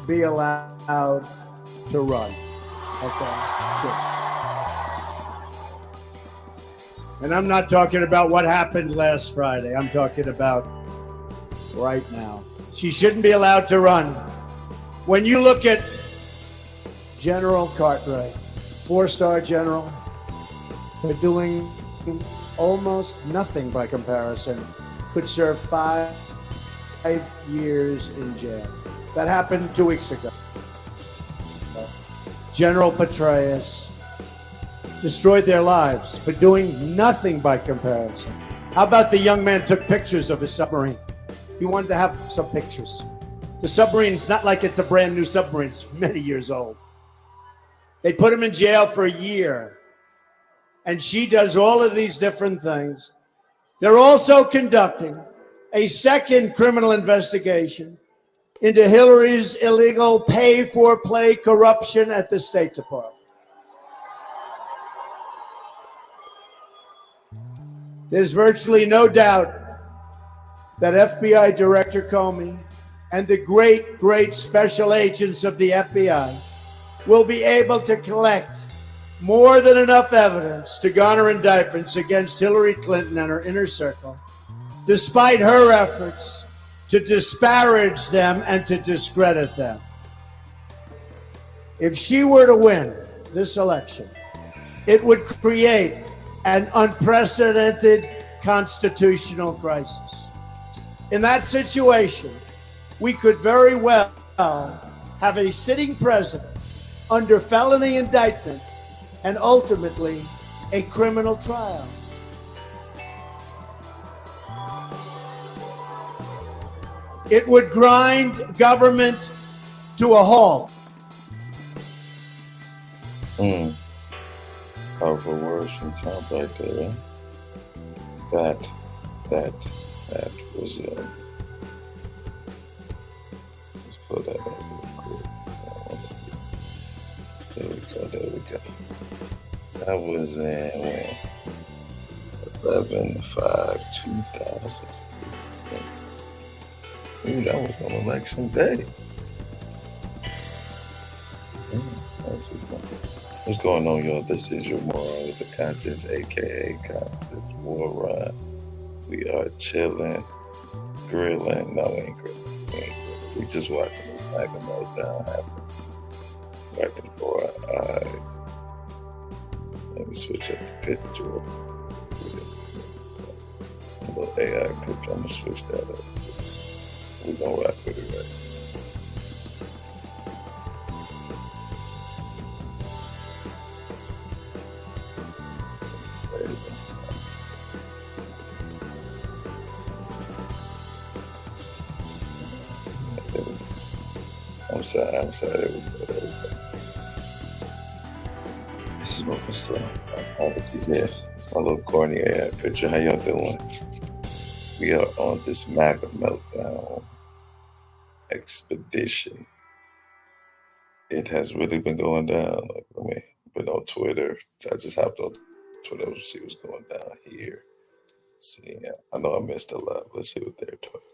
be allowed to run. Okay, sure. And I'm not talking about what happened last Friday. I'm talking about right now. She shouldn't be allowed to run. When you look at General Cartwright, 4-star general, they're doing almost nothing by comparison, could serve 5 years in jail. That happened 2 weeks ago. General Petraeus destroyed their lives for doing nothing by comparison. How about the young man took pictures of his submarine? He wanted to have some pictures. The submarine's not like it's a brand new submarine. It's many years old. They put him in jail for a year. And she does all of these different things. They're also conducting a second criminal investigation into Hillary's illegal pay-for-play corruption at the State Department. There's virtually no doubt that FBI Director Comey and the great special agents of the FBI will be able to collect more than enough evidence to garner indictments against Hillary Clinton and her inner circle, despite her efforts to disparage them and to discredit them. If she were to win this election, it would create an unprecedented constitutional crisis. In that situation, we could very well have a sitting president under felony indictment and ultimately a criminal trial. It would grind government to a halt. Powerful words from Trump right there. That was let's pull that up real quick. There we go. That was in 11/5/2016. Ooh, that was on election day. What's going on, y'all? This is your moral with the conscience, aka Conscious War Run. We are chilling, grilling. No, we ain't grilling. We just watching this Maga meltdown happen right before our eyes. Let me switch up the picture. A little AI picture. I'm gonna switch that up too. We're gonna rock with it right now. I'm sorry. There we go. This is looking slow. Apologies. Yeah, my little corny AI picture. How y'all doing? We are on this Maga meltdown expedition. It has really been going down. Been on Twitter. I just hopped on Twitter to see what's going down here. See, I know I missed a lot. Let's see what they're talking about.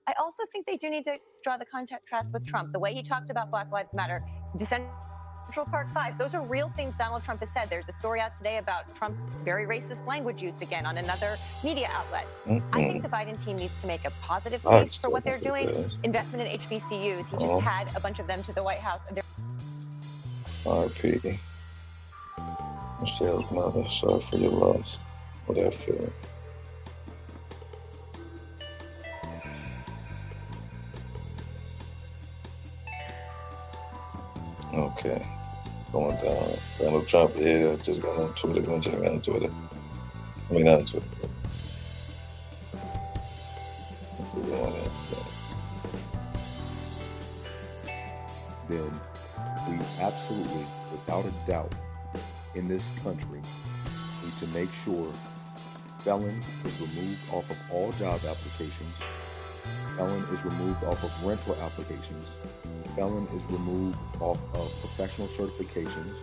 I also think they do need to draw the contrast with Trump. The way he talked about Black Lives Matter, the Central Park Five, those are real things Donald Trump has said. There's a story out today about Trump's very racist language used again on another media outlet. I think the Biden team needs to make a positive case for what they're doing. Investment in HBCUs. He just had a bunch of them to the White House. R.I.P. Michelle's mother. Sorry for your loss. What I feel. Okay, going down. Donald Trump here. Just got on Twitter. Go check me out on Twitter. I mean, not on Twitter. Let's see what Then we absolutely, without a doubt, in this country, need to make sure felon is removed off of all job applications. Felon is removed off of rental applications. Felon is removed off of professional certifications,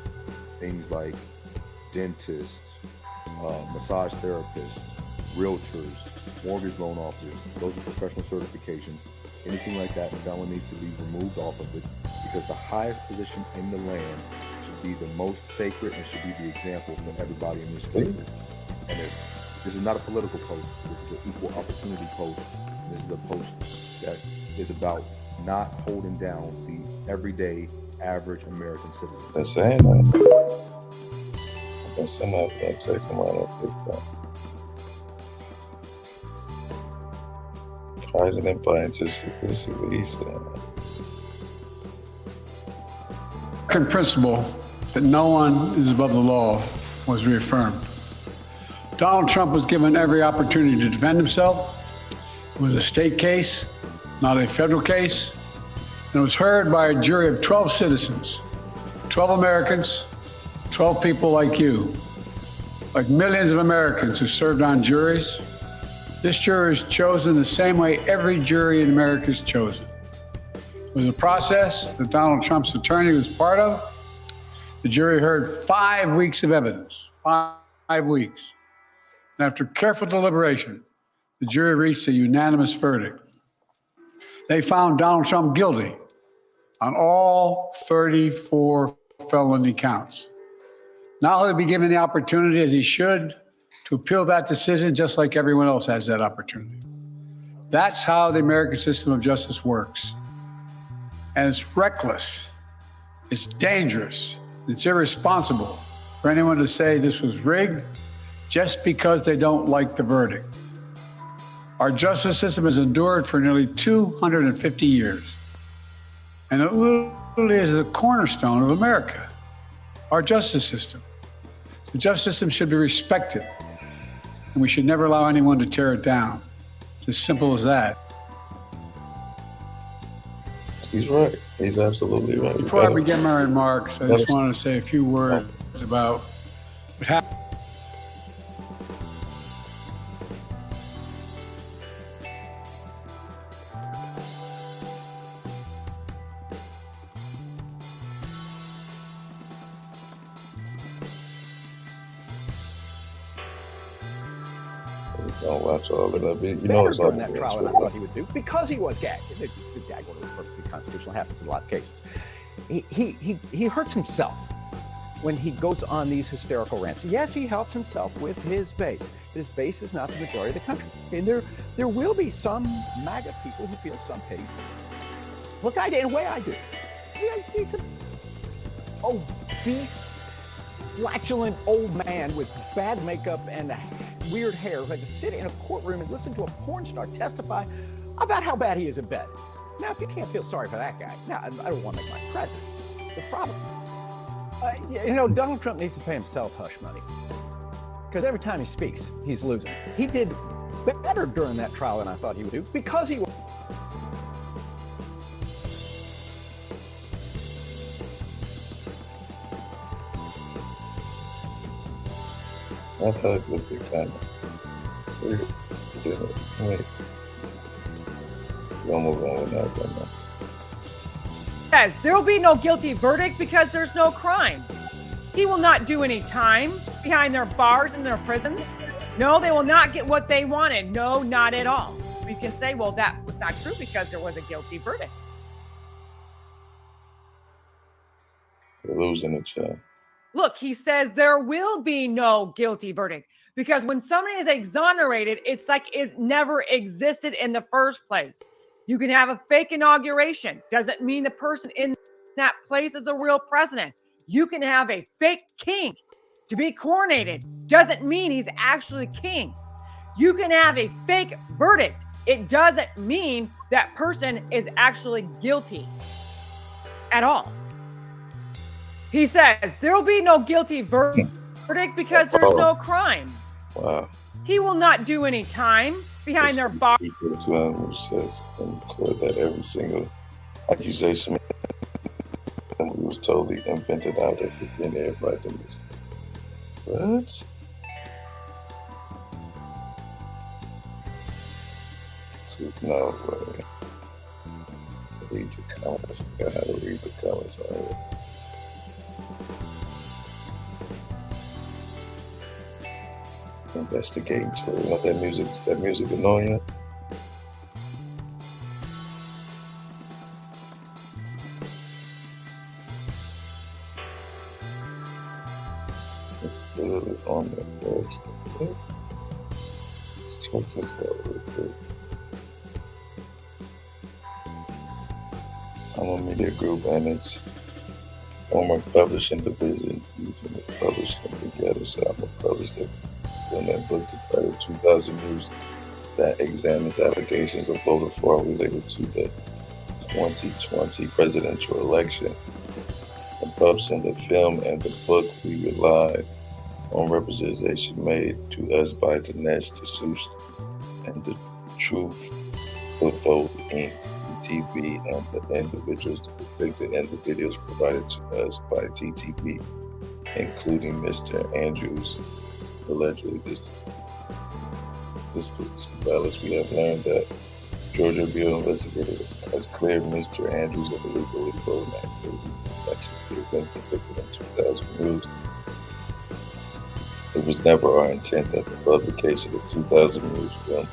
things like dentists, massage therapists, realtors, mortgage loan officers. Those are professional certifications. Anything like that, a felon needs to be removed off of it, because the highest position in the land should be the most sacred and should be the example for everybody in this country. And this is not a political post. This is an equal opportunity post. This is a post that is about not holding down the everyday, average American citizen. They're saying that. But somebody's going to take them out on TikTok. President Biden this is what he said. American principle that no one is above the law was reaffirmed. Donald Trump was given every opportunity to defend himself. It was a state case, not a federal case, and it was heard by a jury of 12 citizens, 12 Americans, 12 people like you, like millions of Americans who served on juries. This jury is chosen the same way every jury in America is chosen. It was a process that Donald Trump's attorney was part of. The jury heard 5 weeks of evidence, 5 weeks. And after careful deliberation, the jury reached a unanimous verdict. They found Donald Trump guilty on all 34 felony counts. Now he'll be given the opportunity, as he should, to appeal that decision just like everyone else has that opportunity. That's how the American system of justice works. And it's reckless, it's dangerous, it's irresponsible for anyone to say this was rigged just because they don't like the verdict. Our justice system has endured for nearly 250 years. And it literally is the cornerstone of America, our justice system. The justice system should be respected, and we should never allow anyone to tear it down. It's as simple as that. He's right. He's absolutely right. Before I begin my remarks, I just want to say a few words about what happened. Don't watch all of that. You know it's during that trial, and I thought he would do, because he was gagged. The gag order is perfectly constitutional, happens in a lot of cases. He hurts himself when he goes on these hysterical rants. Yes, he helps himself with his base. His base is not the majority of the country. And there will be some MAGA people who feel some pity. Look, in a way I do. He's an obese, flatulent old man with bad makeup and weird hair who had to sit in a courtroom and listen to a porn star testify about how bad he is in bed. Now, if you can't feel sorry for that guy, now I don't want to make my president the problem. Donald Trump needs to pay himself hush money, because every time he speaks, he's losing. He did better during that trial than I thought he would do, because he was. I thought it looked kind of weird. Wait. We'll move on with that. Says there will be no guilty verdict because there's no crime. He will not do any time behind their bars and their prisons. No, they will not get what they wanted. No, not at all. We can say, well, that was not true because there was a guilty verdict. They're losing it, Chad. Look, he says there will be no guilty verdict because when somebody is exonerated, it's like it never existed in the first place. You can have a fake inauguration. Doesn't mean the person in that place is a real president. You can have a fake king to be coronated. Doesn't mean he's actually king. You can have a fake verdict. It doesn't mean that person is actually guilty at all. He says there will be no guilty verdict because there's no crime. Wow. He will not do any time behind their bar. Which says and record that every single accusation was totally invented out at the beginning. Everybody was. What? No way. Read the comments. I forgot how to read the comments already. investigating to it. You know that music annoying you? It's literally on the first. Check this out real quick. Summer Media Group and its former publishing division using the publishing together. So I'm a publisher in that book to title 2000 News that examines allegations of voter fraud related to the 2020 presidential election. In publishing the film and the book, we relied on representation made to us by Dinesh D'Souza and the Truth for Vote Inc. TV and the individuals depicted in the videos provided to us by TTV, including Mr. Andrews. Allegedly, this ballots, we have learned that Georgia Bureau investigator has cleared Mr. Andrews of illegal voting activities in connection with the event depicted in 2000 News. It was never our intent that the publication of 2000 News film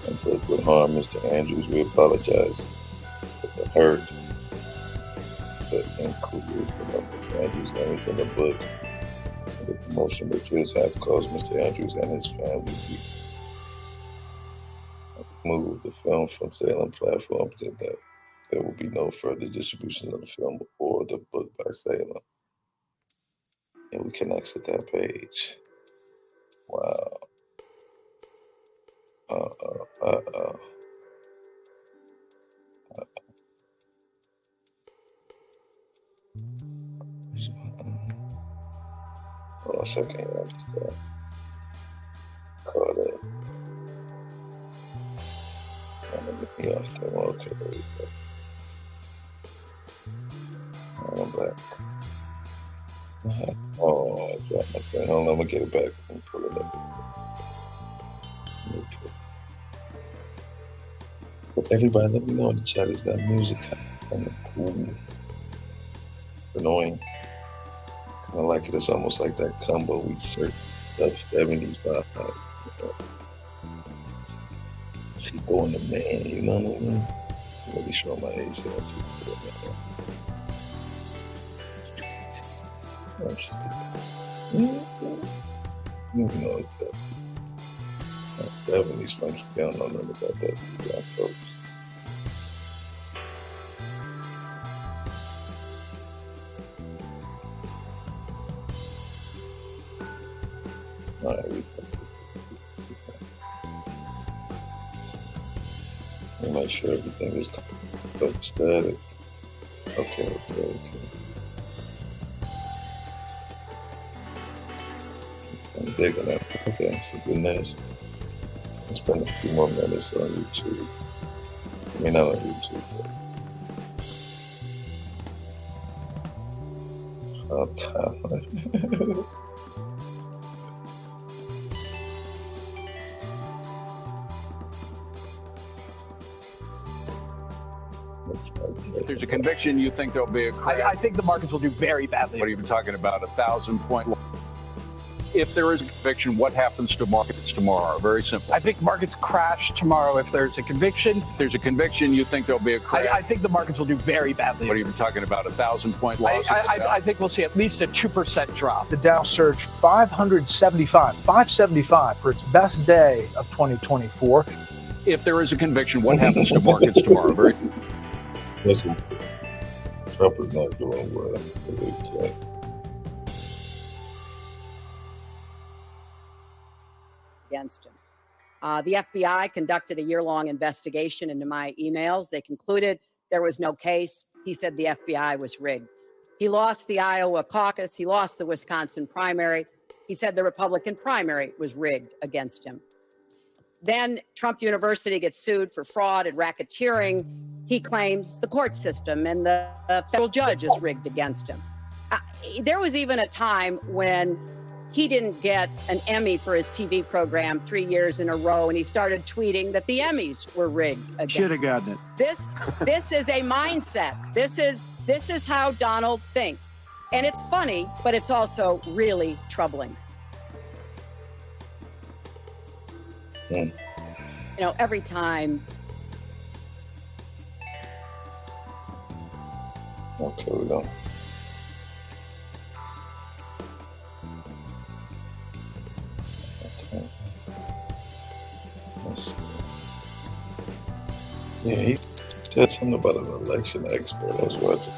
and book would harm Mr. Andrews. We apologize for the hurt that included the number of Andrews' names in the book. The promotion materials have caused Mr. Andrews and his family to remove the film from sale on platforms, and that there will be no further distribution of the film or the book by Salem. And we can exit that page. Wow. Hold on a second, I'm just caught it. I'm gonna get me off there. Okay, there we go. I'm back. Oh, I dropped my thing. Hold on, I'm gonna get it back and pull it up. Okay. But everybody, let me know in the chat, is that music kind of cool? Annoying. I like it. It's almost like that combo we search stuff 70s vibe. She going to man, you know what I mean? I'm really showing my age here. You know it's that 70s funky. I don't know nothing about that. Young folks. All right, we make sure everything is static. Okay. I'm digging that. Okay, so good nice. I'll spend a few more minutes on YouTube. I mean, not on YouTube, but time. If there's a conviction, you think there'll be a crash? I think the markets will do very badly. What are you even talking about? 1,000-point? If there is a conviction, what happens to markets tomorrow? Very simple. I think markets crash tomorrow if there's a conviction. If there's a conviction, you think there'll be a crash? I think the markets will do very badly. What are you even talking about? 1,000-point loss? I think we'll see at least a 2% drop. The Dow surged 575 for its best day of 2024. If there is a conviction, what happens to markets tomorrow? Very. Listen, Trump is not doing well. Against him. The FBI conducted a year-long investigation into my emails. They concluded there was no case. He said the FBI was rigged. He lost the Iowa caucus. He lost the Wisconsin primary. He said the Republican primary was rigged against him. Then Trump University gets sued for fraud and racketeering. He claims the court system and the federal judge is rigged against him. There was even a time when he didn't get an Emmy for his TV program 3 years in a row, and he started tweeting that the Emmys were rigged against him. Should have gotten it. This is a mindset. This is how Donald thinks. And it's funny, but it's also really troubling. Mm. You know, every time. Okay, we go. Okay. Let's see. Yeah, he said something about an election expert. I was watching.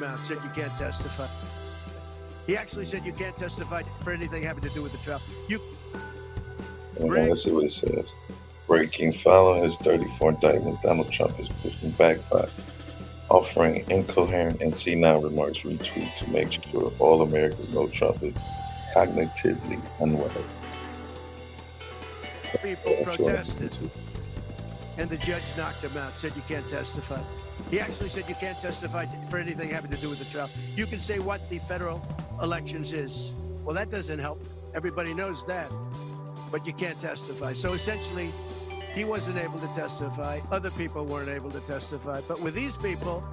Out said you can't testify. He actually said you can't testify for anything having to do with the trial. Let's see what it says. Breaking: following his 34 indictments, Donald Trump is pushing back by offering incoherent and senile remarks retweet to make sure all Americans know Trump is cognitively unwell. People protested, and the judge knocked him out, said you can't testify. He actually said you can't testify for anything having to do with the trial. You can say what the federal elections is. Well, that doesn't help. Everybody knows that. But you can't testify. So essentially, he wasn't able to testify. Other people weren't able to testify. But with these people,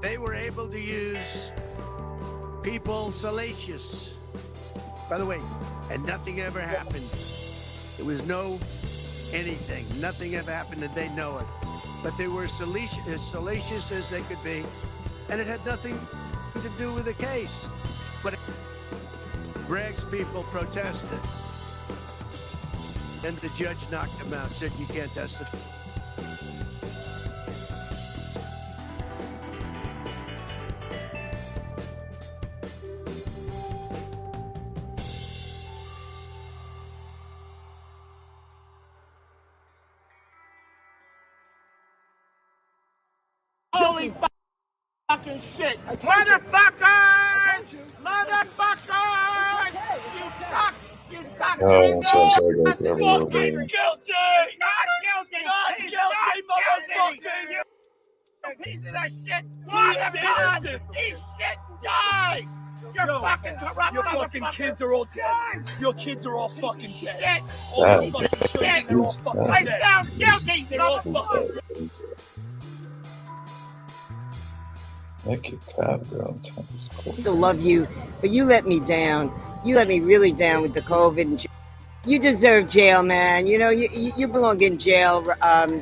they were able to use people salacious. By the way, and nothing ever happened. There was no anything. Nothing ever happened, and they know it. But they were as salacious as they could be, and it had nothing to do with the case. But Greg's people protested, and the judge knocked him out, said you can't testify. Holy fucking shit! Motherfuckers! Motherfuckers! You suck! You suck! Oh, I'm so sorry, Not guys. Everyone, guilty! man. Not guilty! Not guilty, motherfucker! You piece of that shit! Motherfucker! These shit die! You're fucking corrupt! Your fucking kids are all dead. Your kids are all fucking dead. Shit! All God, your fucking shit. children, they're all fucking I dead. found guilty! They're all Motherfucker! fucking Make it cop, girl. Still love you, but you let me down. You let me really down with the COVID. And you deserve jail, man. You know, you belong in jail,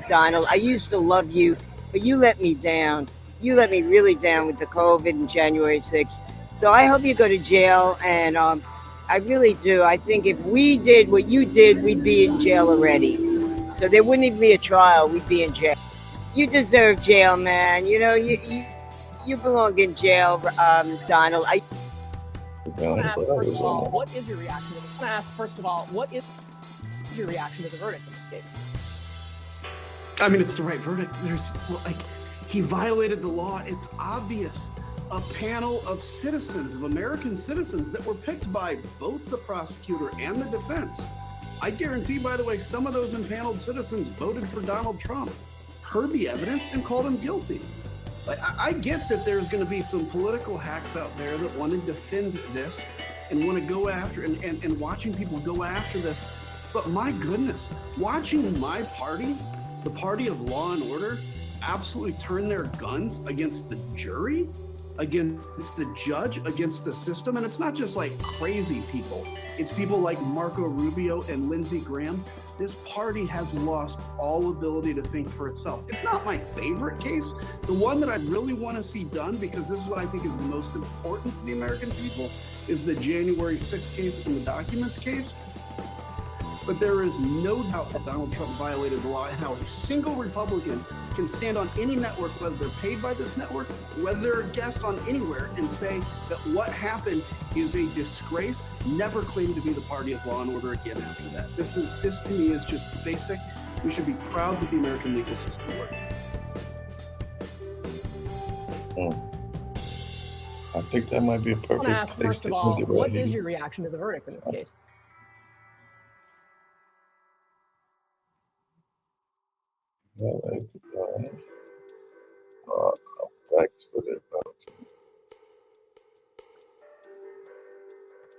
Donald. I used to love you, but you let me down. You let me really down with the COVID and January 6th. So I hope you go to jail, and I really do. I think if we did what you did, we'd be in jail already. So there wouldn't even be a trial. We'd be in jail. You deserve jail, man. You know, you belong in jail, Donald. First of all, what is your reaction to this? I want to ask, first of all, what is your reaction to the verdict in this case? I mean, it's the right verdict. He violated the law. It's obvious. A panel of citizens, of American citizens, that were picked by both the prosecutor and the defense. I guarantee, by the way, some of those impaneled citizens voted for Donald Trump, heard the evidence, and called him guilty. I get that there's going to be some political hacks out there that want to defend this and want to go after and watching people go after this. But my goodness, watching my party, the party of law and order, absolutely turn their guns against the jury, against the judge, against the system. And it's not just like crazy people. It's people like Marco Rubio and Lindsey Graham. This party has lost all ability to think for itself. It's not my favorite case. The one that I really want to see done, because this is what I think is the most important to the American people, is the January 6th case and the documents case. But there is no doubt that Donald Trump violated the law, and how a single Republican can stand on any network, whether they're paid by this network, whether they're a guest on anywhere, and say that what happened is a disgrace, never claim to be the party of law and order again after that. This to me is just basic. We should be proud that the American legal system works. I think that might be a I want perfect to ask, place first to of all, end it right what here. is your reaction to the verdict in this case? Back to it.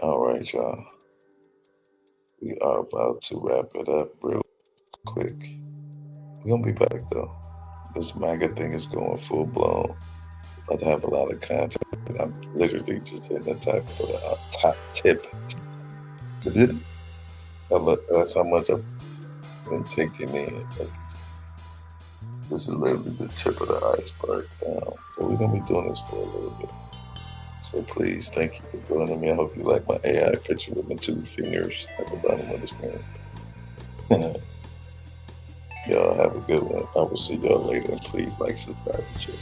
All right, y'all. We are about to wrap it up real quick. We're going to be back, though. This MAGA thing is going full blown. I have a lot of content. I'm literally just in the type of the top tip. But that's how much I've been taking in. Like, this is literally the tip of the iceberg. But we're gonna be doing this for a little bit. So please, thank you for joining me. I hope you like my AI picture with my 2 fingers at the bottom of the screen. Y'all have a good one. I will see y'all later. And please like, subscribe, and share.